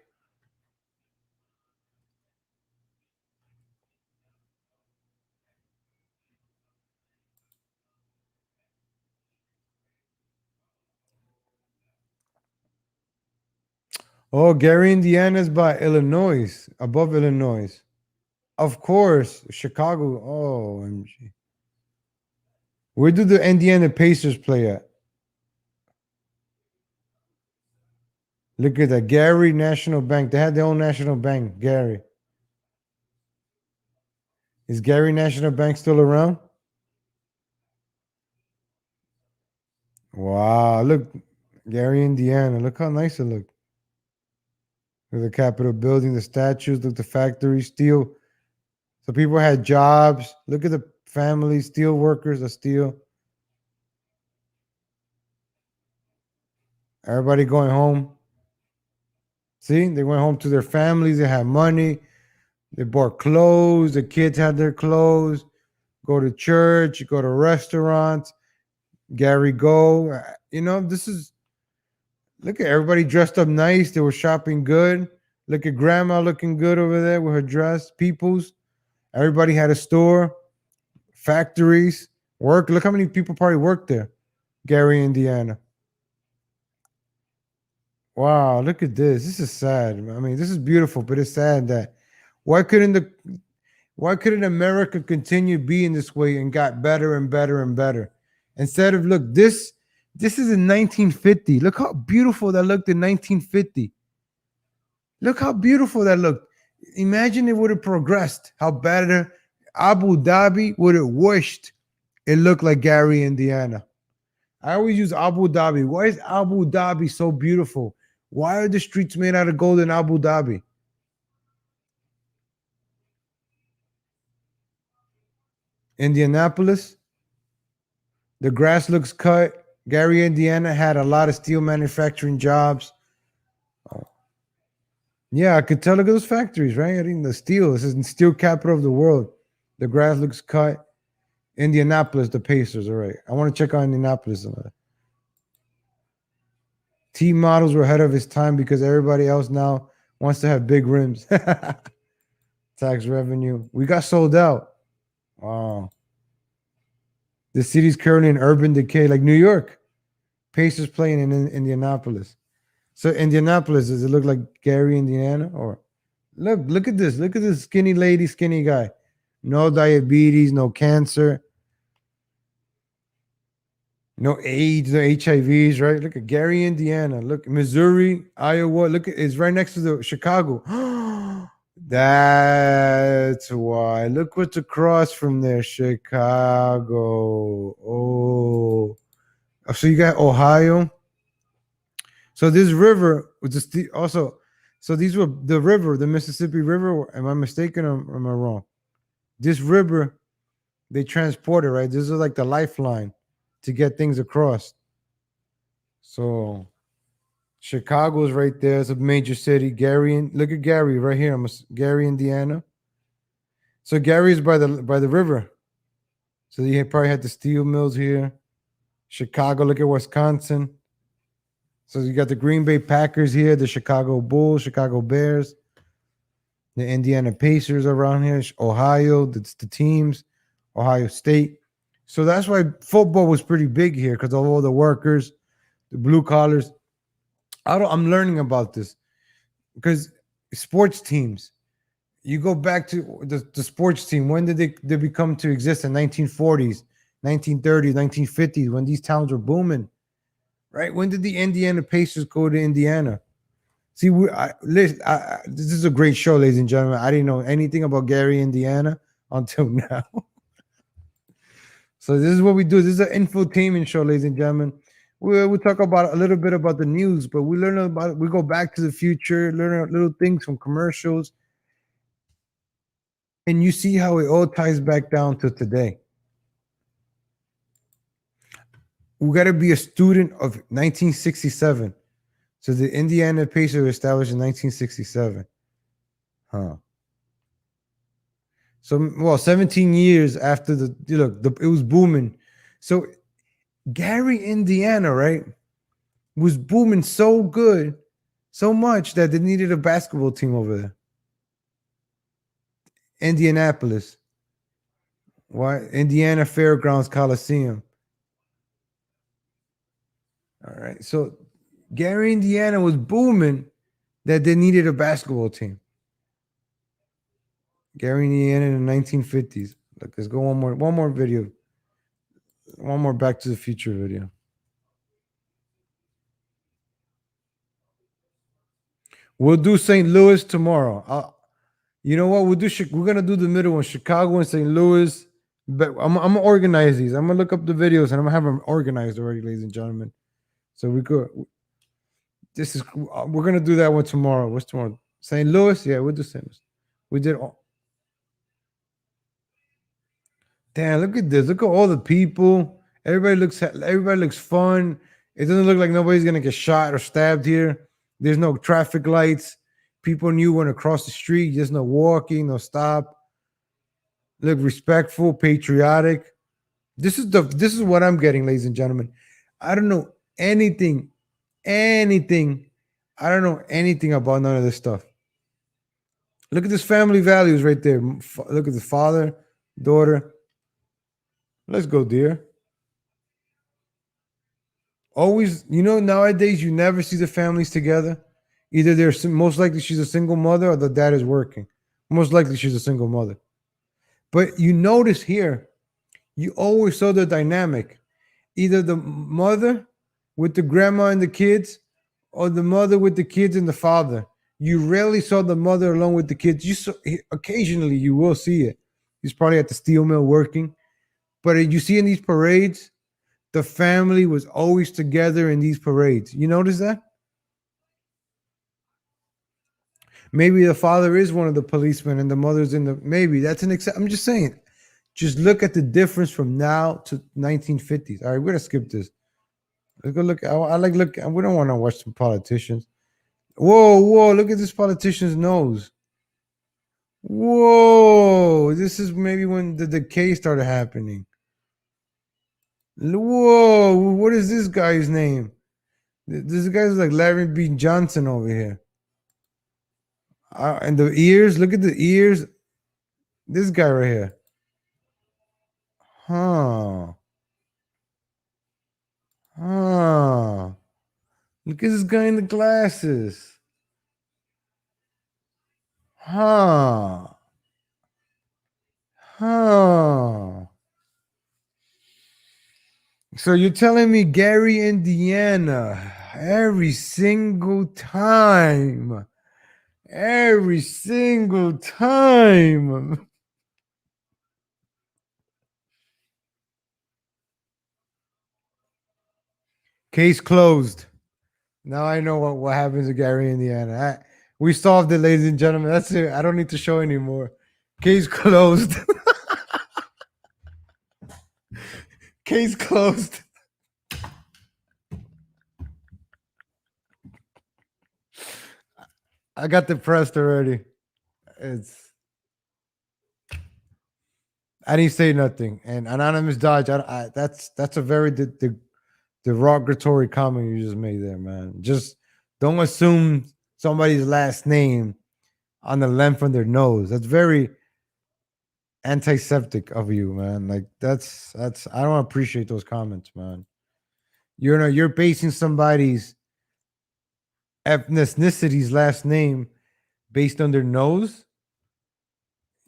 Oh, Gary, Indiana is by Illinois, above Illinois. Of course, Chicago. Oh, MG. Where do the Indiana Pacers play at? Look at that. Gary National Bank. They had their own national bank, Gary. Is Gary National Bank still around? Wow. Look, Gary, Indiana. Look how nice it looked. Look at the Capitol building, the statues, look, the factory, steel. So people had jobs. Look at the families, steel workers, the steel. Everybody going home. See, they went home to their families. They had money. They bought clothes. The kids had their clothes. Go to church. Go to restaurants. Gary go. This is. Look at everybody dressed up nice. They were shopping good. Look at grandma looking good over there with her dress. Peoples. Everybody had a store. Factories. Work. Look how many people probably worked there. Gary, Indiana. Wow, look at this. This is sad. I mean, this is beautiful, but it's sad that why couldn't the why couldn't America continue being this way and got better and better and better? Instead of look, this is in 1950. Look how beautiful that looked in 1950. Look how beautiful that looked. Imagine it would have progressed. How better Abu Dhabi would have wished it looked like Gary, Indiana. I always use Abu Dhabi. Why is Abu Dhabi so beautiful? Why are the streets made out of gold in Abu Dhabi? Indianapolis, the grass looks cut. Gary, Indiana had a lot of steel manufacturing jobs. Oh. Yeah, I could tell. Look at those factories, right? I think the steel. This is the steel capital of the world. The grass looks cut. Indianapolis, the Pacers. All right. I want to check on Indianapolis. T models were ahead of his time because everybody else now wants to have big rims. Tax revenue. We got sold out. Wow. The city's currently in urban decay, like New York. Pacers playing in Indianapolis. So Indianapolis, does it look like Gary, Indiana? Or look at this. Look at this skinny lady, skinny guy. No diabetes, no cancer. No AIDS, no HIVs, right? Look at Gary, Indiana. Look, Missouri, Iowa. Look, it's right next to the Chicago. That's why. Look what's across from there, Chicago. Oh, so you got Ohio. So this river was just also. So these were the river, the Mississippi River. Am I mistaken or am I wrong? This river, they transported, right? This is like the lifeline to get things across. So Chicago's right there. It's a major city. Look at Gary right here. Gary, Indiana. So Gary's by the river. So you probably had the steel mills here. Chicago. Look at Wisconsin. So you got the Green Bay Packers here, the Chicago Bulls, Chicago Bears, the Indiana Pacers around here. Ohio, that's the teams. Ohio State. So that's why football was pretty big here because of all the workers, the blue collars. I'm learning about this because sports teams. You go back to the sports team. When did they become to exist? In 1940s, 1930s, 1950s, when these towns were booming, right? When did the Indiana Pacers go to Indiana? See, this is a great show, ladies and gentlemen. I didn't know anything about Gary, Indiana until now. So this is what we do. This is an infotainment show, ladies and gentlemen. We talk about a little bit about the news, but we learn about we go back to the future, learn little things from commercials, and you see how it all ties back down to today. We got to be a student of 1967. So the Indiana Pacers were established in 1967. Huh. So, well, 17 years after it was booming. So Gary, Indiana, right, was booming so good, so much that they needed a basketball team over there. Indianapolis. Why? Indiana Fairgrounds Coliseum. All right. So Gary, Indiana was booming that they needed a basketball team. Gary, Indiana in the 1950s. Look, let's go one more video. One more Back to the Future video. We'll do St. Louis tomorrow. You know what? We're gonna do the middle one, Chicago and St. Louis. But I'm gonna organize these. I'm gonna look up the videos and I'm gonna have them organized already, ladies and gentlemen. So we could. We're gonna do that one tomorrow. What's tomorrow? St. Louis? Yeah, we'll do St. Louis. We did all. Damn, look at this. Look at all the people. Everybody looks fun. It doesn't look like nobody's gonna get shot or stabbed here. There's no traffic lights. People knew when to cross the street. There's no walking, no stop. Look respectful, patriotic. This is what I'm getting, ladies and gentlemen. I don't know anything. I don't know anything about none of this stuff. Look at this family values right there. Look at the father, daughter. Let's go, dear. Always, nowadays you never see the families together. Either most likely she's a single mother or the dad is working. Most likely she's a single mother. But you notice here, you always saw the dynamic. Either the mother with the grandma and the kids, or the mother with the kids and the father. You rarely saw the mother alone with the kids. Occasionally you will see it. He's probably at the steel mill working. But you see in these parades, the family was always together in these parades. You notice that? Maybe the father is one of the policemen and the mother's in the. Maybe that's an exception. I'm just saying. Just look at the difference from now to 1950s. All right, we're gonna skip this. Let's go look. I like look. We don't want to watch some politicians. Whoa! Look at this politician's nose. Whoa! This is maybe when the decay started happening. Whoa! What is this guy's name? This guy's like Larry B. Johnson over here. And the ears. Look at the ears. This guy right here. Huh. Look at this guy in the glasses. Huh. So you're telling me Gary, Indiana, every single time. Case closed. Now I know what happens to Gary, Indiana. We solved it, ladies and gentlemen. That's it. I don't need to show anymore. Case closed. Case closed. I got depressed already. I didn't say nothing. And Anonymous Dodge, that's a very derogatory comment you just made there, man. Just don't assume somebody's last name on the length of their nose. That's very antiseptic of you, man. Like that's I don't appreciate those comments, man. You're basing somebody's ethnicity's last name based on their nose.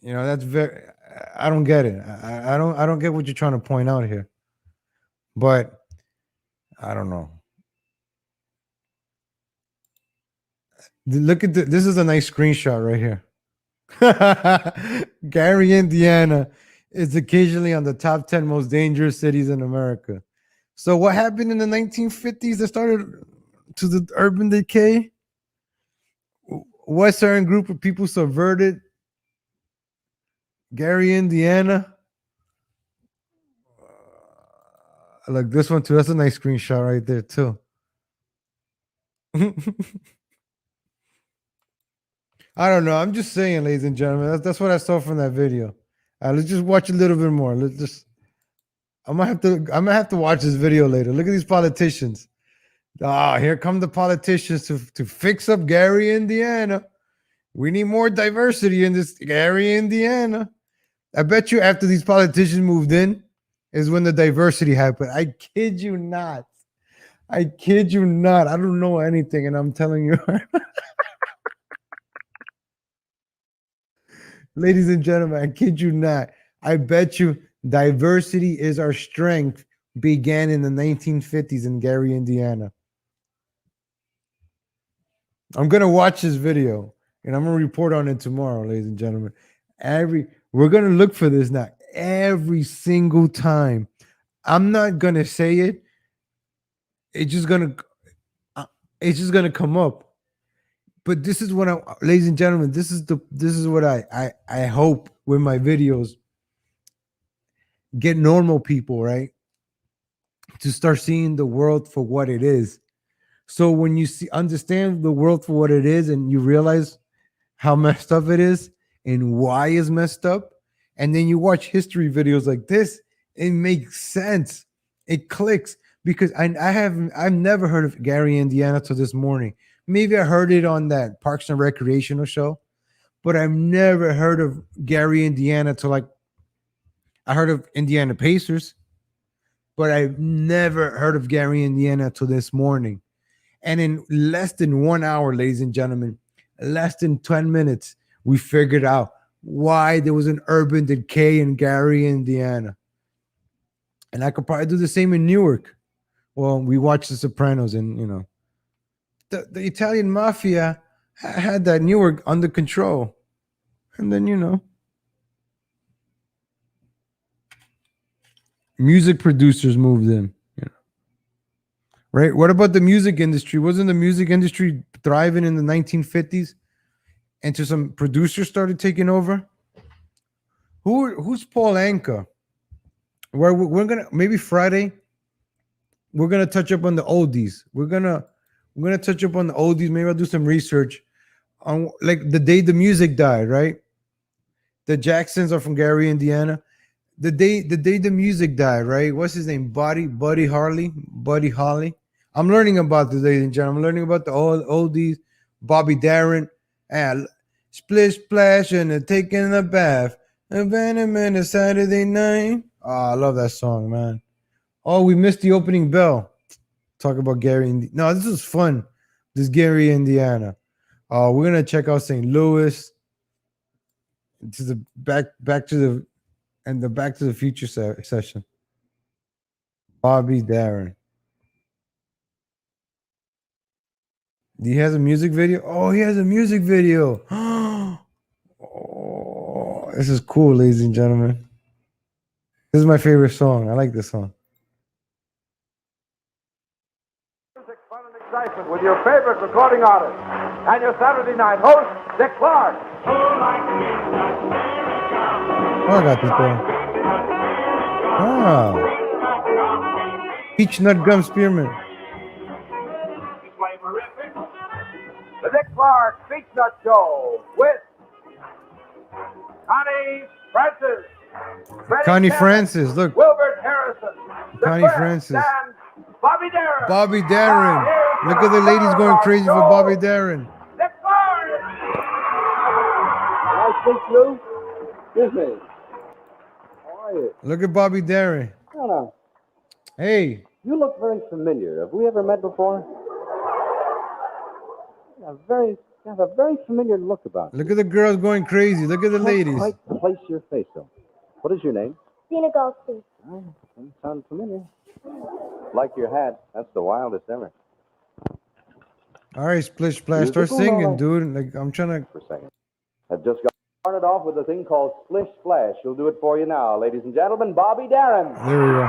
That's very. I don't get it. I don't get what you're trying to point out here. But I don't know. Look at this is a nice screenshot right here. Gary, Indiana It's occasionally on the top 10 most dangerous cities in America. So what happened in the 1950s that started to the urban decay? What certain group of people subverted Gary, Indiana? Look, this one too. That's a nice screenshot right there too. I don't know. I'm just saying, ladies and gentlemen. That's what I saw from that video. Let's just watch a little bit more. Let's just. I'm gonna have to watch this video later. Look at these politicians. Ah, here come the politicians to fix up Gary, Indiana. We need more diversity in this Gary, Indiana. I bet you after these politicians moved in is when the diversity happened. I kid you not. I kid you not. I don't know anything, and I'm telling you. Ladies and gentlemen, I kid you not. I bet you diversity is our strength began in the 1950s in Gary, Indiana. I'm gonna watch this video and I'm gonna report on it tomorrow, ladies and gentlemen. We're gonna look for this now every single time. I'm not gonna say it. It's just gonna come up. But this is what ladies and gentlemen, this is what I hope with my videos get normal people, right? To start seeing the world for what it is. So when you understand the world for what it is and you realize how messed up it is and why it's messed up, and then you watch history videos like this, it makes sense. It clicks because I've never heard of Gary, Indiana till this morning. Maybe I heard it on that Parks and Recreational show, but I've never heard of Gary, Indiana till like I heard of Indiana Pacers, but I've never heard of Gary, Indiana till this morning. And in less than 1 hour, ladies and gentlemen, less than 10 minutes, we figured out why there was an urban decay in Gary, Indiana. And I could probably do the same in Newark. Well, we watched The Sopranos, and the Italian mafia had that Newark under control. And then music producers moved in. Right? What about the music industry? Wasn't the music industry thriving in the 1950s? Until some producers started taking over? Who's Paul Anka? We're gonna maybe Friday. We're gonna touch up on the oldies. We're gonna touch up on the oldies. Maybe I'll do some research on like the day the music died, right? The Jacksons are from Gary, Indiana. The day the music died, right? What's his name? Buddy Holly. I'm learning about this, ladies and gentlemen. I'm learning about the oldies. Bobby Darin, and splish splash and taking a bath. And Venom a Saturday night. Oh, I love that song, man. Oh, we missed the opening bell. Talk about Gary. No, this is fun. This is Gary, Indiana. We're gonna check out St. Louis. To the back to the Future session. Bobby Darin. He has a music video. Oh, he has a music video. Oh, this is cool, ladies and gentlemen. This is my favorite song. I like this song. Music, fun, and excitement with your favorite recording artist and your Saturday night host, Dick Clark. Oh, I got this one. Ah. Peach Nut Gum Spearmint. The Dick Clark Peach Nut Show with Connie Francis. Freddie Connie Cannon, Francis, look. Wilbert Harrison. Connie Francis. And Bobby Darin. Bobby Darin. Look at the ladies going crazy for Bobby Darin. Dick Clark. Can I speak to you? Excuse me. How are you? Look at Bobby Darin. No, no. Hey. You look very familiar. Have we ever met before? You have a very familiar look about you. Look at the girls going crazy. Look at the ladies. Can't quite place your face on. What is your name? Dina Goldstein. Oh, doesn't sound familiar. Like your hat. That's the wildest ever. All right, Splish Splash. Start Musical singing, noise. dude. Like I'm trying to. For a second. I've just got. Start it off with a thing called Splish Splash. She'll do it for you now, ladies and gentlemen. Bobby Darin. There we go.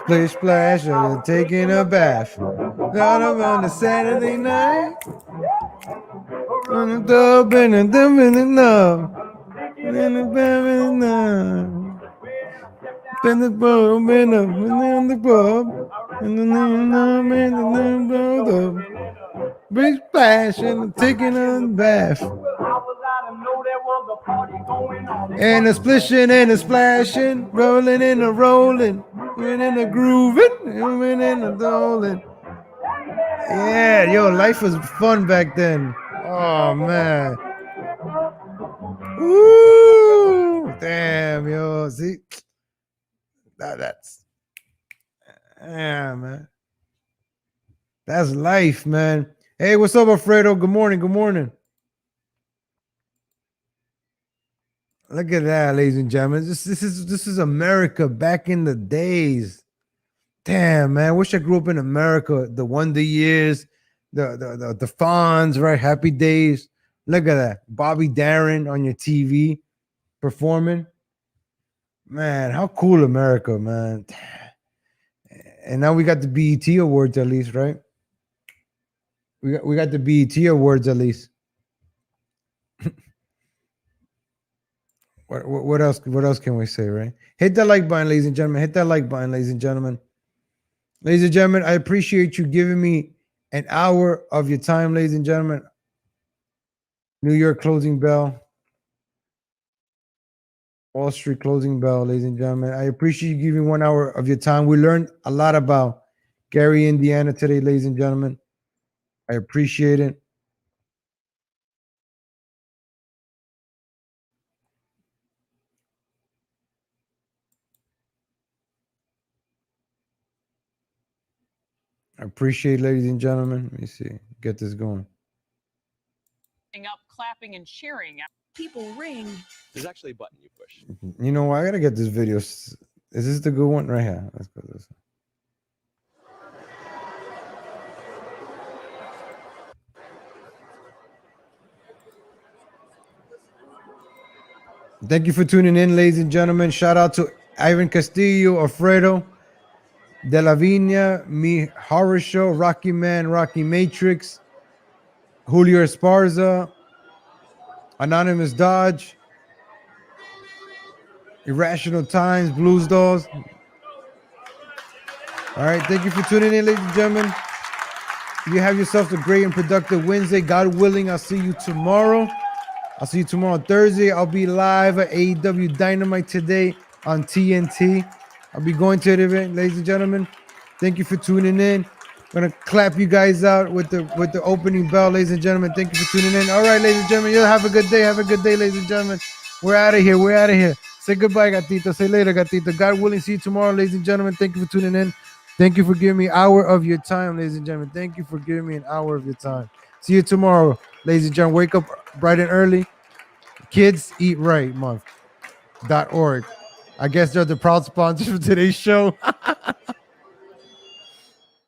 Splish splash, and taking a bath. Out on a Saturday night. On the dub and a dub and a nub. And a bam and a nub. Been the bub and on the pub. And the nub and the nub. Big splash and taking a bath. And a splishing and a splashing, rolling and a rolling, and in a grooving, and in a doling. Yeah, yo, life was fun back then. Oh man. Woo! Damn, yo. See? That's yeah, man. That's life, man. Hey, what's up, Alfredo? Good morning, good morning. Look at that, ladies and gentlemen. This is America back in the days. Damn, man. I wish I grew up in America. The Wonder Years, the Fonz, right? Happy Days. Look at that. Bobby Darin on your TV performing. Man, how cool America, man. And now we got the BET Awards at least, right? We got the BET Awards at least. What else? What else can we say, right? Hit that like button, ladies and gentlemen. Hit that like button, ladies and gentlemen. Ladies and gentlemen, I appreciate you giving me an hour of your time, ladies and gentlemen. New York closing bell. Wall Street closing bell, ladies and gentlemen. I appreciate you giving 1 hour of your time. We learned a lot about Gary, Indiana today, ladies and gentlemen. I appreciate it. I appreciate, ladies and gentlemen. Let me see. Get this going. Up, clapping and cheering. People ring. There's actually a button you push. You know what? I gotta get this video. Is this the good one? Right here. Let's go this one. Thank you for tuning in, ladies and gentlemen. Shout out to Ivan Castillo, Alfredo, De La Vina, Me Horror Show, Rocky Man, Rocky Matrix, Julio Esparza, Anonymous Dodge, Irrational Times, Blues Dolls. All right, thank you for tuning in, ladies and gentlemen. You have yourself a great and productive Wednesday. God willing, I'll see you tomorrow. I'll see you tomorrow, Thursday. I'll be live at AEW Dynamite today on TNT. I'll be going to the event, ladies and gentlemen. Thank you for tuning in. I'm gonna clap you guys out with the opening bell, ladies and gentlemen. Thank you for tuning in. All right, ladies and gentlemen, you'll have a good day. Have a good day, ladies and gentlemen. We're out of here. We're out of here. Say goodbye, Gatito. Say later, Gatito. God willing, see you tomorrow, ladies and gentlemen. Thank you for tuning in. Thank you for giving me an hour of your time, ladies and gentlemen. Thank you for giving me an hour of your time. See you tomorrow, ladies and gentlemen. Wake up bright and early. Kids Eat Right Month.org. I guess they're the proud sponsors for today's show.